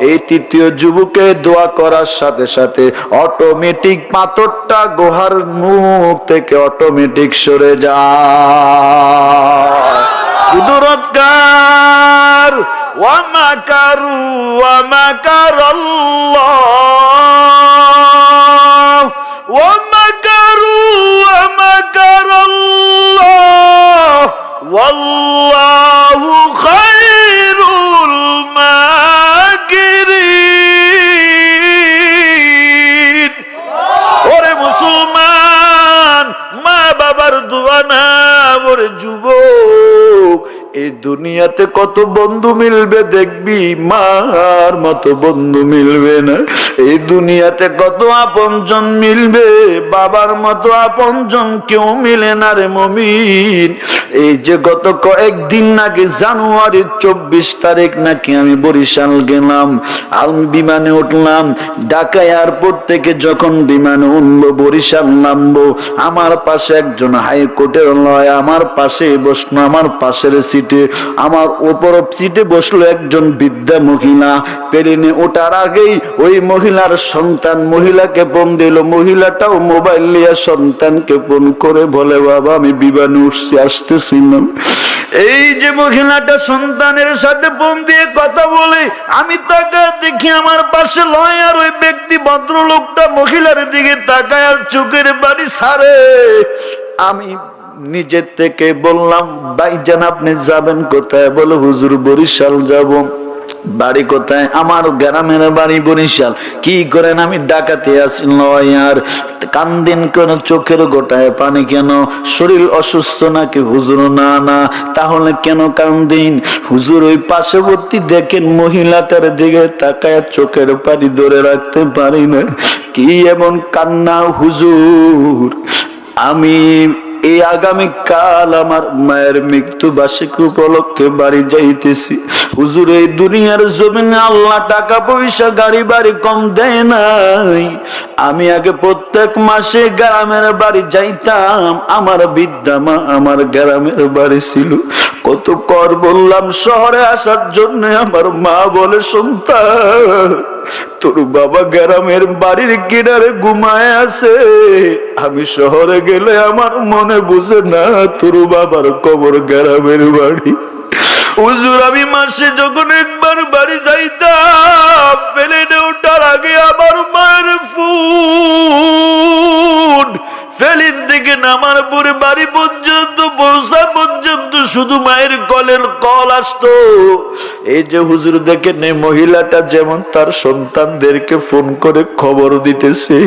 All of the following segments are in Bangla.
এই তৃতীয় যুবকে দোয়া করার সাথে সাথে অটোমেটিক পাথরটা গুহার মুখ থেকে অটোমেটিক সরে যায়। কুদরতকার ওয়া মাকারু ওয়া মাকারাল্লাহ ওয়া মাকারু ওয়া মাকারাল্লাহ ওয়াল্লাহু খায়রুল মাকিরিন। ওরে মুসলমান, মা বাবার দোয়া না, ওরে যুবক, এই দুনিয়াতে কত বন্ধু মিলবে দেখবি, মার মতো বন্ধু মিলবে না। এই দুনিয়াতে কত আপনজন মিলবে, বাবার মতো আপনজন কেউ মিলে না রে মুমিন। এই যে গত কয়েকদিন নাকি জানুয়ারির 24 তারিখ নাকি আমি বরিশাল গেলাম, বিমানে উঠলাম। ঢাকা এয়ারপোর্ট থেকে যখন বিমানে উঠবো, বরিশাল নামবো, আমার পাশে একজন হাইকোর্টের লয় আমার পাশে বসলো, আমার পাশের সিটে, আমার উপর সিটে বসলো একজন বৃদ্ধা মহিলা। প্লেনে ওঠার আগেই ওই মহিলার সন্তান মহিলাকে ফোন দিল, মহিলাটাও মোবাইল নিয়ে সন্তানকে ফোন করে বলে, বাবা আমি বিমানে উঠছি, আসতেছি না। এই যে মহিলাটা সন্তানের সাথে ফোন দিয়ে কথা বলে, আমি তাকে দেখি আমার পাশে লয় আর ওই ব্যক্তি ভদ্রলোকটা মহিলার দিকে তাকায় আর চোখের বাড়ি ছাড়ে। আমি নিজের থেকে বললাম, ভাইজান আপনি যাবেন কোথায়? বলে হুজুর বরিশাল যাব। বাড়ি কোথায়? আমার গ্রামের বাড়ি বরিশাল। কি করেন? আমি ডাকাতে আসি। আর কান্দিন কেন? চোখের গোটায় পানি কেন? শরীর অসুস্থ নাকি? হুজুর না না। তাহলে কেন কান্দিন? হুজুর ওই পার্শ্ববর্তী দেখেন মহিলাটার দিকে তাকায় চোখের পানি ধরে রাখতে পারি না। কি এমন কান্না হুজুর? আমি এই আগামীকাল আমার মায়ের মৃত্যু বার্ষিকী উপলক্ষে বাড়ি যাইতেছি। হুজুর এই দুনিয়ার জমিনে আল্লাহ টাকা পয়সা গাড়ি বাড়ি কম দেয় নাই। আমি আগে প্রত্যেক মাসে গ্রামের বাড়ি যাইতাম, আমার বৃদ্ধা মা আমার গ্রামের বাড়ি ছিল। কত কর বললাম শহরে আসার জন্য, আমার মা বলে, সন্তান তোর বাবা গ্রামের বাড়ির কিনারে ঘুমায় আছে, আমি শহরে গেলে আমার মনে বুঝে না তোর বাবার কবর গ্রামের বাড়ি। হুজুর আমি মাসে যখন একবার বাড়ি যাইতাম, প্লেনে ওঠার আগে আমার মায়ের ফোন, প্লেন থেকে নামার পরে বাড়ি পর্যন্ত পৌঁছা পর্যন্ত শুধু মায়ের কলের কল আসতো। এই যে হুজুর দেখেন এই মহিলাটা যেমন তার সন্তানদেরকে ফোন করে খবর দিতেছে,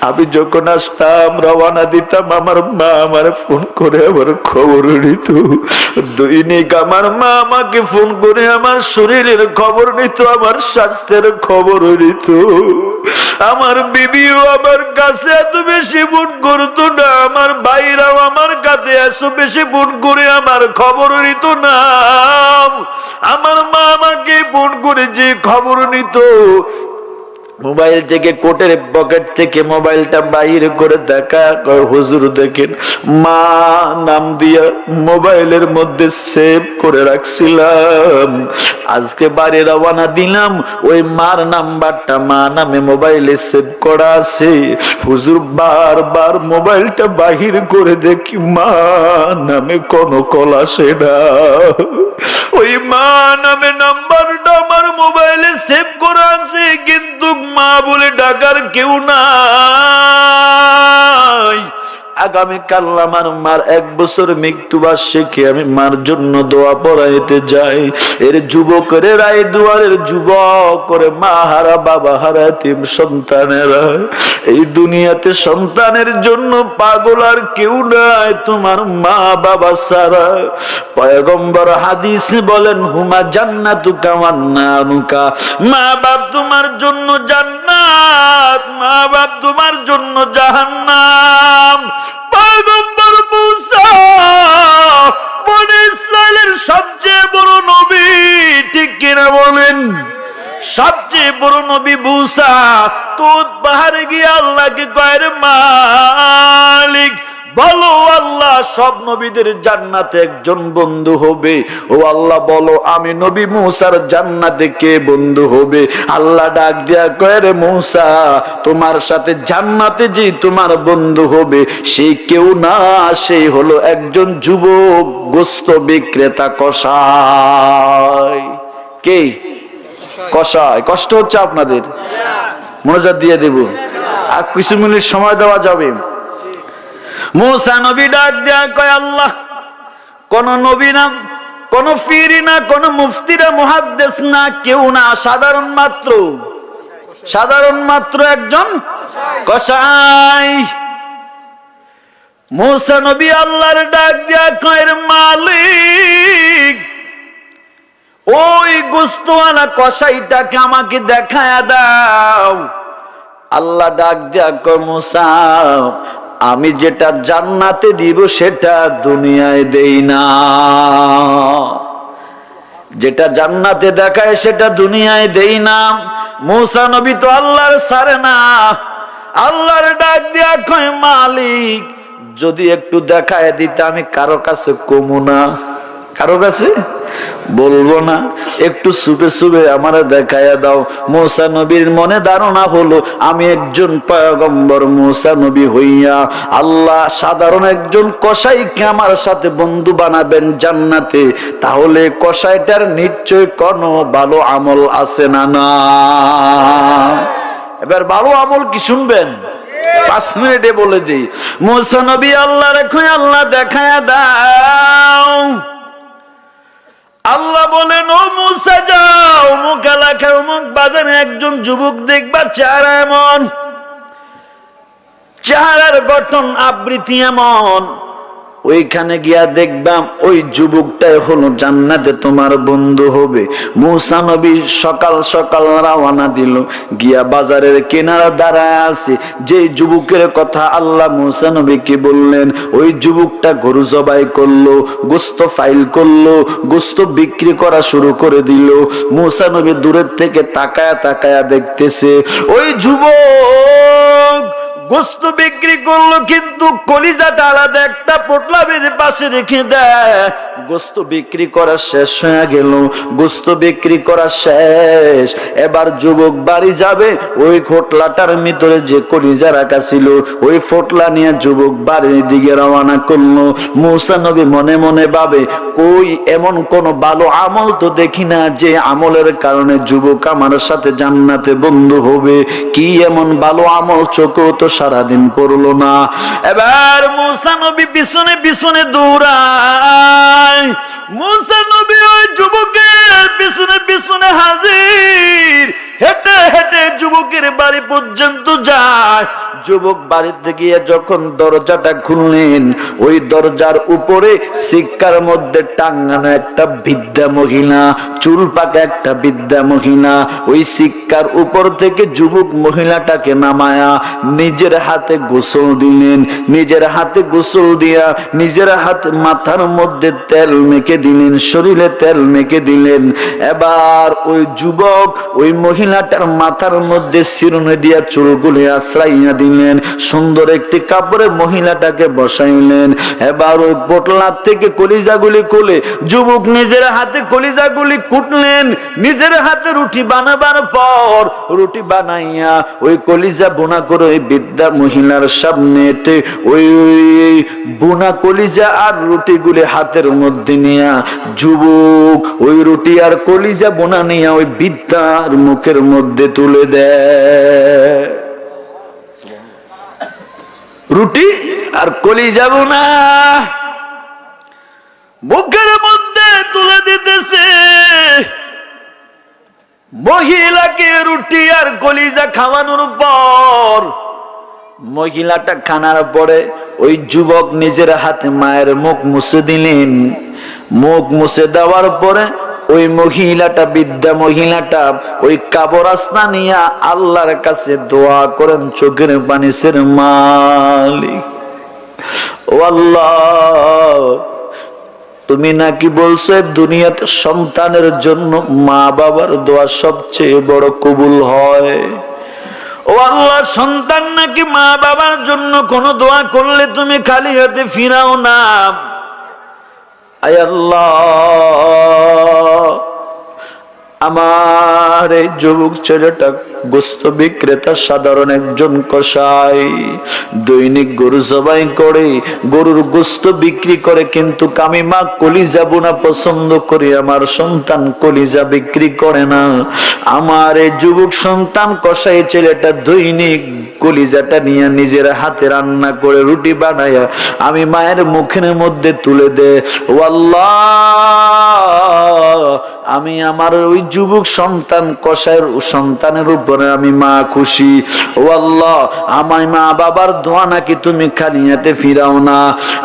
আমি যখন আসতাম রওনা দিতাম, আমার মা আমার ফোন করে আমার খবর নিত। দৈনিক আমার মা আমাকে ফোন করে আমার শরীরের খবর নিত, আমার স্বাস্থ্যের খবর নিত। আমার বিবিও আমার কাছে এত বেশি ফোন করতো না, আমার ভাইরাও আমার কাছে এত বেশি ফোন করে আমার খবর নিত না। আমার মা আমাকে ফোন করে যে খবর নিত, মোবাইল থেকে কোটের পকেট থেকে মোবাইলটা বাইরে করে দেখা, হুজুর দেখেন মা নাম দিয়া মোবাইলের মধ্যে সেভ করে রাখছিলাম, আজকে বাড়ি রওনা দিলাম, ওই মার নাম্বারটা মা নামে মোবাইলে সেভ করা আছে। হুজুর বারবার মোবাইলটা বাহির করে দেখি মা নামে কোনো কল আসে না। ওই মা নামে নাম্বারটা আমার মোবাইলে সেভ করা আছে, কিন্তু মা বলে ডাকার কেউ নাই। আগামীকাল আমার মার 1 বছর মৃত্যুবার্ষিকী, আমি মার জন্য দোয়া পড়াইতে যাই। এর যুবকের রায় দুয়ারের যুবক করে মা হারা বাবা হারা এতিম সন্তানেরা, এই দুনিয়াতে সন্তানের জন্য পাগল আর কেউ নাই তোমার মা বাবা ছাড়া। পয়গম্বর হাদিসে বলেন, হুমা জান্নাতুকা ওয়ান নারুকা, মা বাপ তোমার জন্য জান্নাত, মা বাপ তোমার জন্য জাহান্নাম। পয়গম্বর মুসা বনি ইসরাইলের সবচেয়ে বড় নবী, ঠিক কিনা বলেন? সবচেয়ে বড় নবী মুসা তুত পাহাড়ে গিয়ে আল্লাহকে কয়, রে মালিক বলো আল্লাহ সব নবীদের জান্নাতে একজন বন্ধু হবে। ও আল্লাহ বলো আমি নবী মুসার জান্নাতে কে বন্ধু হবে? আল্লাহ ডাক দিয়া কয় রে মুসা, তোমার সাথে জান্নাতে যে তোমার বন্ধু হবে সেই কেউ না, সেই হলো একজন যুবক গোস্ত বিক্রেতা কসাই। কে? কসাই। কষ্ট হচ্ছে আপনাদের? মনোযোগ দিয়ে দেব, আর কিছু মিনিট সময় দেওয়া যাবে। মুসা নবী ডাক দেয়া কয় আল্লাহ কোন নবী না, কোন পীর না, কোন মুফতি না, মুহাদ্দিস না, কেউ না, সাধারণ মাত্র একজন কসাই। মুসা নবী আল্লাহর ডাক দেয়া কয় মালিক ওই গোস্তওয়ালা কসাইটাকে আমাকে দেখায়া দাও। আল্লাহ ডাক দেয়া কয় মুসা আমি যেটা জান্নাতে দিব সেটা দুনিয়ায় দেই না, যেটা জান্নাতে দেখায় সেটা দুনিয়ায় দেই না। মুসা নবী তো আল্লাহর ছাড়ে না। আল্লাহর ডাক দিয়া কয় মালিক যদি একটু দেখায় দিতে আমি কারো কাছে কমু না, কারো কাছে বলবো না, একটু সুবে সুবে আমারে দেখায়া দাও। মুসা নবীর মনে ধারণা হলো আমি একজন পয়গম্বর মুসা নবী হইয়া আল্লাহ সাধারণ একজন কসাইকে আমার সাথে বন্ধু বানাবেন জান্নাতে, তাহলে কসাইটার নিশ্চয় কোনো ভালো আমল আছে না? না। এবার ভালো আমল কি শুনবেন? 5 মিনিটে বলে দিই। মুসা নবী আল্লাহ রেখে আল্লাহ দেখায়া দাও। আল্লাহ বলেন ও মুসা যাও অমুক এলাকায় অমুক বাজারে একজন যুবক দেখবা, চেহারা এমন, চেহারার গঠন আবৃত্তি এমন, ওইখানে গিয়া দেখবাম ওই যুবকটাই হলো জান্নাতে তোমার বন্ধু হবে। মুসা নবী সকাল সকাল রওনা দিল, গিয়া বাজারের কিনারা দাঁড়ায় আছে। যে যুবকের কথা আল্লাহ মুসা নবীকে বললেন ওই যুবকটা গরু জবাই করলো, গোস্ত ফাইল করলো, গোস্ত বিক্রি করা শুরু করে দিল। মুসা নবী দূরের থেকে তাকায়া তাকায়া দেখতেছে ওই যুবক গোস্ত বিক্রি করলো, কিন্তু কলিজাটা আলাদা একটা পোটলা বেঁধে পাশে রেখে দেয়। গোস্ত বিক্রি করা শেষ হয়ে গেল, গোস্ত বিক্রি করা শেষ। এবার যুবক বাড়ি যাবে, ওই পোটলাটার ভিতরে যে কলিজা রাখা ছিল ওই পোটলা নিয়ে যুবক বাড়ির দিকে রওনা করলো। মুসা নবী মনে মনে ভাবে কই এমন কোন ভালো আমল তো দেখি না যে আমলের কারণে যুবক আমার সাথে জান্নাতে বন্ধু হবে। কি এমন ভালো আমল চোখে তো সারাদিন পড়লো না। এবার মুসা নবী পিছনে পিছনে দৌড়ায়। মুসা নবী ওই যুবকের পিছনে পিছনে হাজির, হেঁটে হেঁটে যুবকের বাড়ি পর্যন্ত যায়। যুবক বাড়িতে গিয়ে যখন দরজাটা খুললেন ওই দরজার উপরে সিক্কার মধ্যে টাঙ্গানো একটা বৃদ্ধা মহিলা, চুল পাকা একটা বৃদ্ধা মহিলা। ওই সিক্কার উপর থেকে যুবক মহিলাটাকে নামায়া নিজের হাতে গোসল দিলেন। নিজের হাতে গোসল দিয়া নিজের হাতে মাথার মধ্যে তেল মেখে দিলেন, শরীরে তেল মেখে দিলেন। এবার ওই যুবক ওই মহিলাটার মাথার মধ্যে চিরুনি দিয়া চুলগুলি আশ্রাইয়া দিলেন, সুন্দর একটি কাপড়ে মহিলাটাকে বসাইলেন। এবার ওই পোটলা থেকে কলিজাগুলি খুলে যুবক নিজের হাতে কলিজাগুলি কুটলেন। নিজের হাতে রুটি বানাবার পর রুটি বানাইয়া ওই কলিজা বোনা করে ওই বৃদ্ধা মহিলার সামনে ওই বোনা কলিজা আর রুটিগুলি হাতের মধ্যে নিয়া যুবক ওই রুটি আর কলিজা বোনা নিয়া ওই বৃদ্ধার মুখের মধ্যে তুলে দেয়। রুটি আর কলিজা বোনা মুখের মধ্যে তুলে দিতেছে। মহিলাকে রুটি আর কলিজা খাওয়ানোর পর মহিলাটা খানার পরে ওই যুবক নিজের হাতে মায়ের মুখ মুছে দিলেন। মুখ মুছে দেওয়ার পরে ওই মহিলাটা বৃদ্ধা মহিলাটা ওই কাবরাস্তা নিয়া আল্লাহর কাছে দোয়া করেন চোখের পানির মালিক, ও আল্লাহ তুমি নাকি বলছো দুনিয়াতে সন্তানের জন্য মা বাবার দোয়া সবচেয়ে বড় কবুল হয়। ও ও আল্লাহ, সন্তান নাকি মা বাবার জন্য কোন দোয়া করলে তুমি খালি হাতে ফিরাও না। আয় আল্লাহ, আমার এই যুবক ছেলেটা গোস্ত বিক্রেতা, সাধারণ একজন কসাই, দৈনিক গরু জবাই করে গরুর গোস্ত বিক্রি করে, কিন্তু আমি মা কলিজা বোনা পছন্দ করি, আমার সন্তান কলিজা বিক্রি করে না। আমার এই যুবক সন্তান কসাই ছেলেটা দৈনিক কলিজাটা নিয়ে নিজের হাতে রান্না করে রুটি বানায়া আমি মায়ের মুখের মধ্যে তুলে দে। ও আল্লাহ, আমি আমার ওই যুবক সন্তান কসাইয়ের সন্তানের উপরে আমি মা খুশি। ও আল্লাহ, আমার মা বাবার দোয়া নাকি তুমি খালি হাতে ফিরাও না।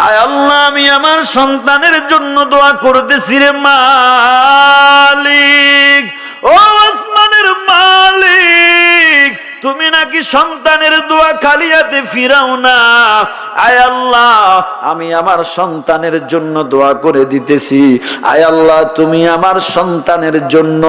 আয় আল্লাহ, আমি আমার সন্তানের জন্য দোয়া করতেছি রে মালিক, ও আসমানের মালিক, তুমি নাকি সন্তানের দোয়া খালি হাতে ফিরাও না। আয় আল্লাহ, আমি আমার সন্তানের জন্য দোয়া করে দিতেছি। আয় আল্লাহ, তুমি আমার সন্তানের জন্য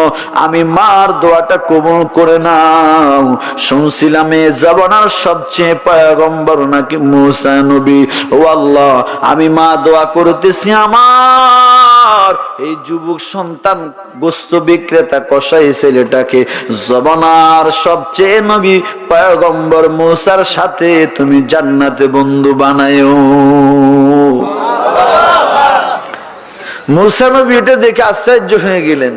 আমি মার দোয়াটা কবুল করে নাও। শুনছিলাম এ জামানার সবচেয়ে পয়গম্বর নাকি মুসা নবী। ও আল্লাহ, আমি মা দোয়া করতেছি আমার এই যুবক সন্তান গোস্ত বিক্রেতা কসাই ছেলেটাকে জামানার সবচেয়ে নবী পয়গম্বর মুসার সাথে তুমি জান্নাতে বন্ধু বানায়ো। মুসা নবী এটা দেখে আশ্চর্য হয়ে গেলেন।